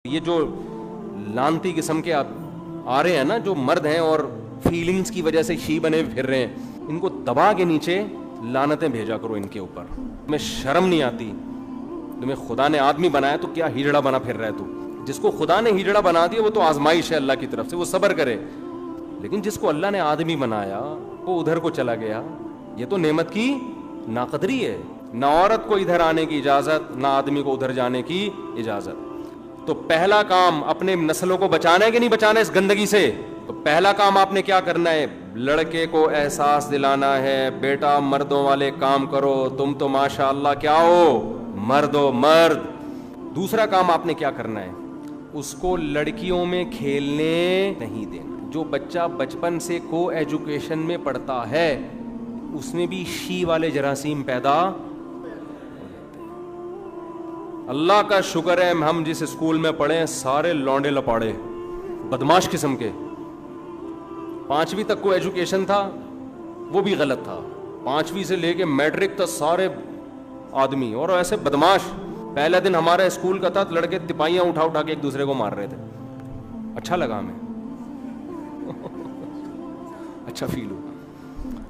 یہ جو لانتی قسم کے آ رہے ہیں نا, جو مرد ہیں اور فیلنگز کی وجہ سے شی بنے پھر رہے ہیں, ان کو دبا کے نیچے لعنتیں بھیجا کرو ان کے اوپر. تمہیں شرم نہیں آتی؟ تمہیں خدا نے آدمی بنایا تو کیا ہجڑا بنا پھر رہا ہے تو؟ جس کو خدا نے ہجڑا بنا دیا وہ تو آزمائش ہے اللہ کی طرف سے, وہ صبر کرے. لیکن جس کو اللہ نے آدمی بنایا وہ ادھر کو چلا گیا, یہ تو نعمت کی ناقدری ہے. نہ عورت کو ادھر آنے کی اجازت, نہ آدمی کو ادھر جانے کی اجازت. تو پہلا کام اپنے نسلوں کو بچانا ہے کہ نہیں بچانا ہے اس گندگی سے؟ تو پہلا کام آپ نے کیا کرنا ہے؟ لڑکے کو احساس دلانا ہے, بیٹا مردوں والے کام کرو, تم تو ماشاء اللہ کیا ہو, مرد ہو مرد. دوسرا کام آپ نے کیا کرنا ہے؟ اس کو لڑکیوں میں کھیلنے نہیں دینا. جو بچہ بچپن سے کو ایجوکیشن میں پڑھتا ہے اس میں بھی شی والے جراثیم پیدا. اللہ کا شکر ہے ہم جس اسکول میں پڑھے ہیں سارے لونڈے لپاڑے بدماش قسم کے. 5ویں تک کو ایجوکیشن تھا وہ بھی غلط تھا, 5ویں سے لے کے میٹرک تک سارے آدمی اور ایسے بدماش. پہلا دن ہمارا اسکول کا تھا, لڑکے تپائیاں اٹھا اٹھا کے ایک دوسرے کو مار رہے تھے. اچھا لگا ہمیں اچھا فیل ہوا.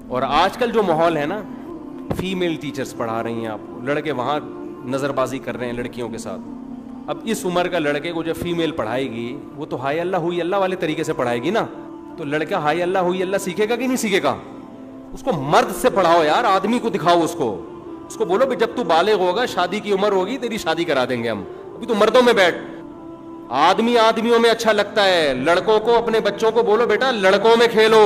اور آج کل جو ماحول ہے نا, فیمیل ٹیچرز پڑھا رہی ہیں آپ کو, لڑکے وہاں نظر بازی کر رہے ہیں لڑکیوں کے ساتھ. اب اس عمر کا لڑکے کو جب فیمیل پڑھائے گی وہ تو ہائی اللہ ہوئی اللہ والے طریقے سے پڑھائے گی نا, تو لڑکا ہائی اللہ ہوئی اللہ سیکھے گا کہ نہیں سیکھے گا؟ اس کو مرد سے پڑھاؤ یار, آدمی کو دکھاؤ. اس کو بولو جب تو بالغ ہوگا, شادی کی عمر ہوگی, تیری شادی کرا دیں گے ہم, ابھی تو مردوں میں بیٹھ. آدمیوں میں اچھا لگتا ہے. لڑکوں کو اپنے بچوں کو بولو بیٹا لڑکوں میں کھیلو,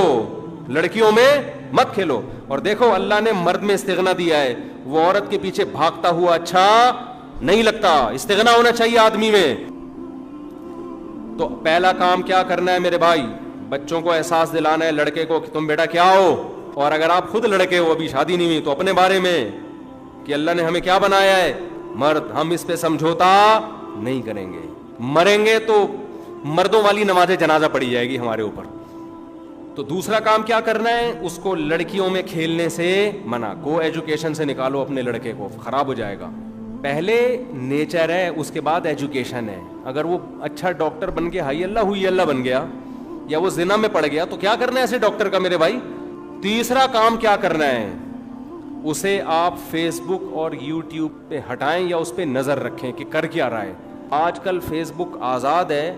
لڑکیوں میں مت کھیلو. اور دیکھو اللہ نے مرد میں استغنا دیا ہے, وہ عورت کے پیچھے بھاگتا ہوا اچھا نہیں لگتا, استغنا ہونا چاہیے آدمی میں. تو پہلا کام کیا کرنا ہے میرے بھائی؟ بچوں کو احساس دلانا ہے لڑکے کو کہ تم بیٹا کیا ہو. اور اگر آپ خود لڑکے ہو, ابھی شادی نہیں ہوئی, تو اپنے بارے میں کہ اللہ نے ہمیں کیا بنایا ہے, مرد. ہم اس پہ سمجھوتا نہیں کریں گے. مریں گے تو مردوں والی نماز جنازہ پڑی جائے گی ہمارے اوپر. تو دوسرا کام کیا کرنا ہے؟ اس کو لڑکیوں میں کھیلنے سے منع, کو ایجوکیشن سے نکالو اپنے لڑکے کو, خراب ہو جائے گا. پہلے نیچر ہے, اس کے بعد ایجوکیشن ہے. اگر وہ اچھا ڈاکٹر بن کے ہائی اللہ ہوئی اللہ بن گیا, یا وہ زنا میں پڑ گیا, تو کیا کرنا ہے ایسے ڈاکٹر کا میرے بھائی؟ تیسرا کام کیا کرنا ہے؟ اسے آپ فیس بک اور یوٹیوب پہ ہٹائیں یا اس پہ نظر رکھیں کہ کر کیا رہا ہے. آج کل فیس بک آزاد ہے,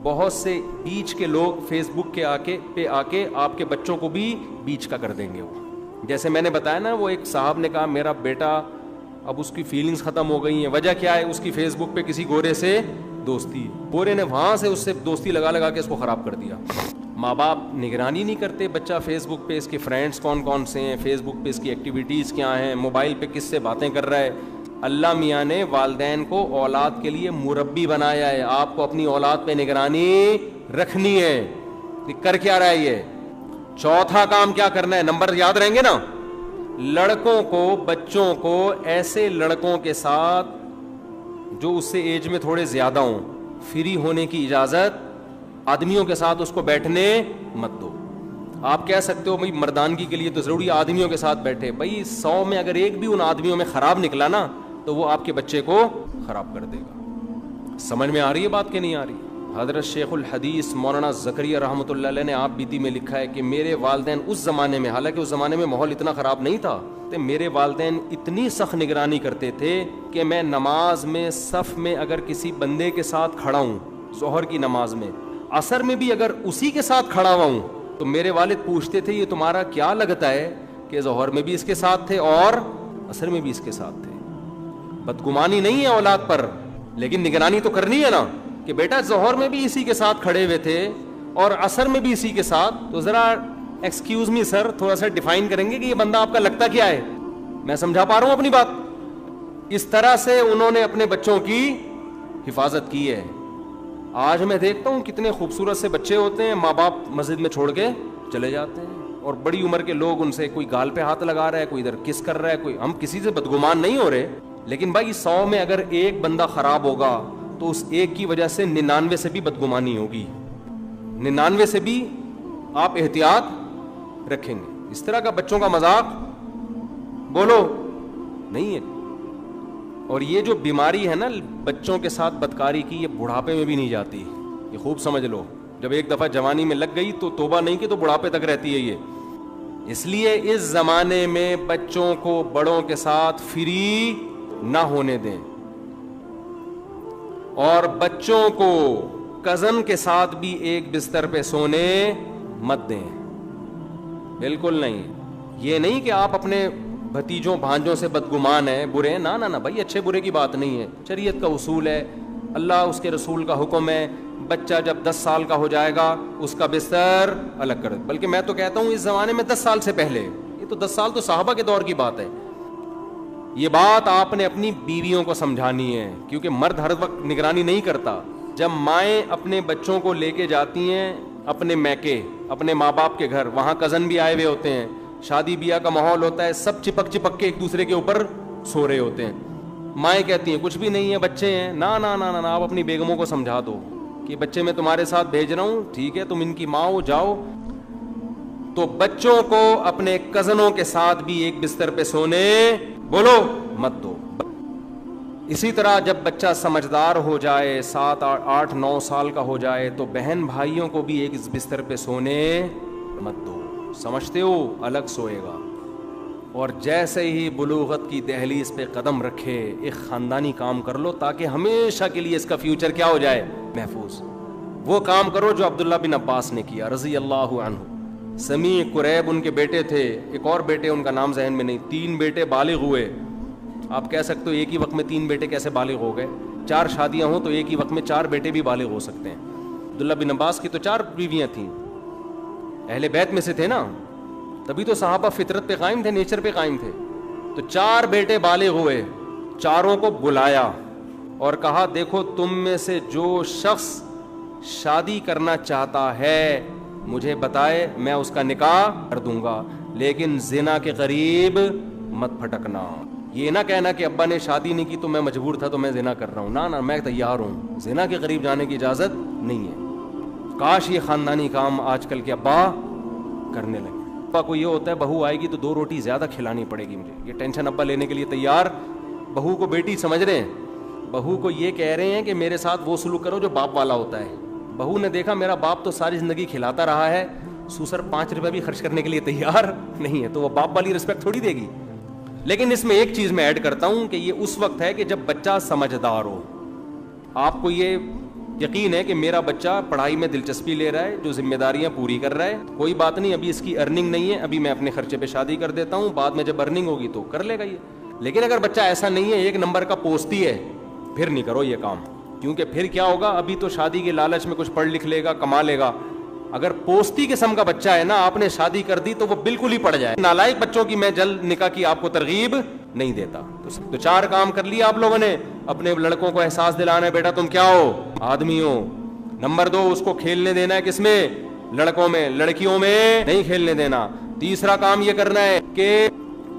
بہت سے بیچ کے لوگ فیس بک کے پہ آ کے آپ کے بچوں کو بھی بیچ کا کر دیں گے. وہ جیسے میں نے بتایا نا, وہ ایک صاحب نے کہا میرا بیٹا, اب اس کی فیلنگز ختم ہو گئی ہیں. وجہ کیا ہے؟ اس کی فیس بک پہ کسی گورے سے دوستی, گورے نے وہاں سے اس سے دوستی لگا لگا کے اس کو خراب کر دیا. ماں باپ نگرانی نہیں کرتے, بچہ فیس بک پہ اس کے فرینڈس کون کون سے ہیں, فیس بک پہ اس کی ایکٹیویٹیز کیا ہیں, موبائل پہ کس سے باتیں کر رہا ہے. اللہ میاں نے والدین کو اولاد کے لیے مربی بنایا ہے. آپ کو اپنی اولاد پہ نگرانی رکھنی ہے کہ کر کیا رہا ہے یہ. چوتھا کام کیا کرنا ہے؟ نمبر یاد رہیں گے نا. لڑکوں کو, بچوں کو ایسے لڑکوں کے ساتھ جو اس سے ایج میں تھوڑے زیادہ ہوں, فری ہونے کی اجازت. آدمیوں کے ساتھ اس کو بیٹھنے مت دو. آپ کہہ سکتے ہو بھائی مردانگی کے لیے تو ضروری آدمیوں کے ساتھ بیٹھے. بھائی 100 میں اگر ایک بھی ان آدمیوں میں خراب نکلا نا, تو وہ آپ کے بچے کو خراب کر دے گا. سمجھ میں آ رہی ہے بات کہ نہیں آ رہی؟ حضرت شیخ الحدیث مولانا زکریا رحمۃ اللہ علیہ نے آپ بیتی میں لکھا ہے کہ میرے والدین اس زمانے میں, حالانکہ اس زمانے میں ماحول اتنا خراب نہیں تھا, تو میرے والدین اتنی سخت نگرانی کرتے تھے کہ میں نماز میں صف میں اگر کسی بندے کے ساتھ کھڑا ہوں, ظہر کی نماز میں, عصر میں بھی اگر اسی کے ساتھ کھڑا ہوا ہوں, تو میرے والد پوچھتے تھے یہ تمہارا کیا لگتا ہے کہ ظہر میں بھی اس کے ساتھ تھے اور عصر میں بھی اس کے ساتھ تھے. بدگمانی نہیں ہے اولاد پر, لیکن نگرانی تو کرنی ہے نا کہ بیٹا ظہر میں بھی اسی کے ساتھ کھڑے ہوئے تھے اور عصر میں بھی اسی کے ساتھ. تو ذرا ایکسکیوز می سر, تھوڑا سا ڈیفائن کریں گے کہ یہ بندہ آپ کا لگتا کیا ہے؟ میں سمجھا پا رہا ہوں اپنی بات؟ اس طرح سے انہوں نے اپنے بچوں کی حفاظت کی ہے. آج میں دیکھتا ہوں کتنے خوبصورت سے بچے ہوتے ہیں, ماں باپ مسجد میں چھوڑ کے چلے جاتے ہیں, اور بڑی عمر کے لوگ ان سے, کوئی گال پہ ہاتھ لگا رہا ہے, کوئی ادھر کس کر رہا ہے, کوئی. ہم کسی سے بدگمان نہیں ہو رہے, لیکن بھائی 100 میں اگر ایک بندہ خراب ہوگا تو اس ایک کی وجہ سے 99 سے بھی بدگمانی ہوگی, 99 سے بھی آپ احتیاط رکھیں گے. اس طرح کا بچوں کا مذاق بولو نہیں ہے. اور یہ جو بیماری ہے نا بچوں کے ساتھ بدکاری کی، یہ بڑھاپے میں بھی نہیں جاتی، یہ خوب سمجھ لو. جب ایک دفعہ جوانی میں لگ گئی تو توبہ نہیں کی تو بڑھاپے تک رہتی ہے یہ. اس لیے اس زمانے میں بچوں کو بڑوں کے ساتھ فری نہ ہونے دیں، اور بچوں کو کزن کے ساتھ بھی ایک بستر پہ سونے مت دیں، بالکل نہیں. یہ نہیں کہ آپ اپنے بھتیجوں بھانجوں سے بدگمان ہیں، برے ہیں، نہ نہ نہ بھائی، اچھے برے کی بات نہیں ہے. شریعت کا اصول ہے، اللہ اس کے رسول کا حکم ہے، بچہ جب 10 سال کا ہو جائے گا اس کا بستر الگ کر. بلکہ میں تو کہتا ہوں اس زمانے میں 10 سال سے پہلے، یہ تو 10 سال تو صحابہ کے دور کی بات ہے. یہ بات آپ نے اپنی بیویوں کو سمجھانی ہے، کیونکہ مرد ہر وقت نگرانی نہیں کرتا. جب مائیں اپنے بچوں کو لے کے جاتی ہیں اپنے میکے، اپنے ماں باپ کے گھر، وہاں کزن بھی آئے ہوئے ہوتے ہیں، شادی بیاہ کا ماحول ہوتا ہے، سب چپک چپک کے ایک دوسرے کے اوپر سو رہے ہوتے ہیں. مائیں کہتی ہیں کچھ بھی نہیں ہے، بچے ہیں. نا نا نا نا، آپ اپنی بیگموں کو سمجھا دو کہ بچے میں تمہارے ساتھ بھیج رہا ہوں، ٹھیک ہے، تم ان کی ماں ہو، جاؤ. تو بچوں کو اپنے کزنوں کے ساتھ بھی ایک بستر پہ سونے بولو مت دو. اسی طرح جب بچہ سمجھدار ہو جائے، 7 8 9 سال کا ہو جائے، تو بہن بھائیوں کو بھی ایک بستر پہ سونے مت دو. سمجھتے ہو؟ الگ سوئے گا. اور جیسے ہی بلوغت کی دہلیز پہ قدم رکھے ایک خاندانی کام کر لو تاکہ ہمیشہ کے لیے اس کا فیوچر کیا ہو جائے؟ محفوظ. وہ کام کرو جو عبداللہ بن عباس نے کیا رضی اللہ عنہ. سمیع قریب ان کے بیٹے تھے، ایک اور بیٹے ان کا نام ذہن میں نہیں. 3 بیٹے بالغ ہوئے. آپ کہہ سکتے ہو ایک ہی وقت میں 3 بیٹے کیسے بالغ ہو گئے؟ 4 شادیاں ہوں تو ایک ہی وقت میں 4 بیٹے بھی بالغ ہو سکتے ہیں. عبداللہ بن عباس کی تو 4 بیویاں تھیں، اہل بیت میں سے تھے نا، تبھی تو صحابہ فطرت پہ قائم تھے، نیچر پہ قائم تھے. تو 4 بیٹے بالغ ہوئے، چاروں کو بلایا اور کہا دیکھو تم میں سے جو شخص شادی کرنا چاہتا ہے مجھے بتائے، میں اس کا نکاح کر دوں گا، لیکن زنا کے قریب مت پھٹکنا. یہ نہ کہنا کہ ابا نے شادی نہیں کی تو میں مجبور تھا تو میں زنا کر رہا ہوں. نہ میں تیار ہوں، زنا کے قریب جانے کی اجازت نہیں ہے. کاش یہ خاندانی کام آج کل کے ابا کرنے لگے. ابا کو یہ ہوتا ہے بہو آئے گی تو 2 روٹی زیادہ کھلانی پڑے گی مجھے، یہ ٹینشن ابا لینے کے لیے تیار. بہو کو بیٹی سمجھ رہے ہیں، بہو کو یہ کہہ رہے ہیں کہ میرے ساتھ وہ سلوک کرو جو باپ والا ہوتا ہے. بہو نے دیکھا میرا باپ تو ساری زندگی کھلاتا رہا ہے، سوسر 5 روپے بھی خرچ کرنے کے لیے تیار نہیں ہے، تو وہ باپ والی رسپیکٹ تھوڑی دے گی. لیکن اس میں ایک چیز میں ایڈ کرتا ہوں کہ یہ اس وقت ہے کہ جب بچہ سمجھدار ہو. آپ کو یہ یقین ہے کہ میرا بچہ پڑھائی میں دلچسپی لے رہا ہے، جو ذمہ داریاں پوری کر رہا ہے، کوئی بات نہیں، ابھی اس کی ارننگ نہیں ہے، ابھی میں اپنے خرچے پہ شادی کر دیتا ہوں، بعد میں جب ارننگ ہوگی تو کر لے گا یہ. لیکن اگر بچہ ایسا نہیں ہے، 1 نمبر کا پوستی ہے، پھر نہیں کرو یہ کام. کیونکہ پھر کیا ہوگا، ابھی تو شادی کے لالچ میں کچھ پڑھ لکھ لے گا، کما لے گا. اگر پوستی قسم کا بچہ ہے نا، آپ نے شادی کر دی تو وہ بالکل ہی پڑ جائے. نالائق بچوں کی میں جلد نکاح کی آپ کو ترغیب نہیں دیتا. تو 4 کام کر لیا آپ لوگوں نے. اپنے لڑکوں کو احساس دلانا ہے بیٹا تم کیا ہو، آدمی ہو. نمبر 2 اس کو کھیلنے دینا ہے کس میں؟ لڑکوں میں، لڑکیوں میں نہیں کھیلنے دینا. تیسرا کام یہ کرنا ہے کہ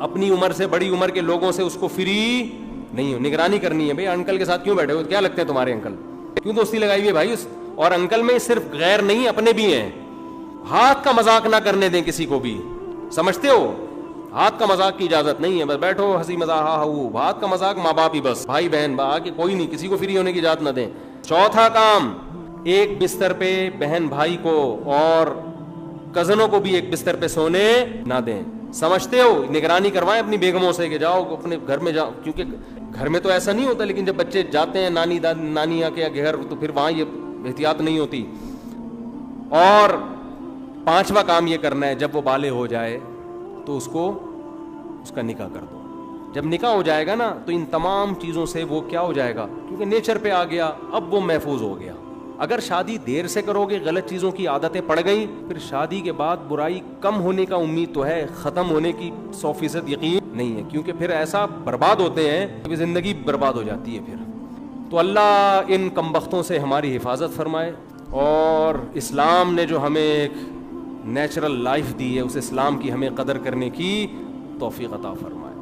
اپنی عمر سے بڑی عمر کے لوگوں سے اس کو فری نہیں ہو، نگرانی کرنی ہے. بھائی انکل کے ساتھ کیوں بیٹھے ہو، کیا لگتے ہیں تمہارے انکل، کیوں دوستی لگائی ہوئی ہے بھائی؟ اور انکل میں صرف غیر نہیں اپنے بھی ہیں. ہاتھ کا مذاق نہ کرنے دیں کسی کو بھی، سمجھتے ہو؟ ہاتھ کا مذاق کی اجازت نہیں ہے. بس بیٹھو ہنسی مذاق، ہاتھ کا مذاق ماں باپ ہی بس، بھائی بہن باقی کوئی نہیں، کسی کو فری ہونے کی اجازت نہ دیں. چوتھا کام، ایک بستر پہ بہن بھائی کو اور کزنوں کو بھی ایک بستر پہ سونے نہ دیں. سمجھتے ہو؟ نگرانی کروائیں اپنی بیگموں سے کہ جاؤ اپنے گھر میں جاؤ، کیونکہ گھر میں تو ایسا نہیں ہوتا، لیکن جب بچے جاتے ہیں نانی کے گھر تو پھر وہاں یہ احتیاط نہیں ہوتی. اور 5واں کام یہ کرنا ہے، جب وہ بالغ ہو جائے تو اس کا نکاح کر دو. جب نکاح ہو جائے گا نا تو ان تمام چیزوں سے وہ کیا ہو جائے گا، کیونکہ نیچر پہ آ گیا، اب وہ محفوظ ہو گیا. اگر شادی دیر سے کرو گے، غلط چیزوں کی عادتیں پڑ گئیں، پھر شادی کے بعد برائی کم ہونے کا امید تو ہے، ختم ہونے کی 100% یقین نہیں ہے، کیونکہ پھر ایسا برباد ہوتے ہیں کہ زندگی برباد ہو جاتی ہے پھر. تو اللہ ان کمبختوں سے ہماری حفاظت فرمائے، اور اسلام نے جو ہمیں ایک نیچرل لائف دی ہے، اس اسلام کی ہمیں قدر کرنے کی توفیق عطا فرمائے.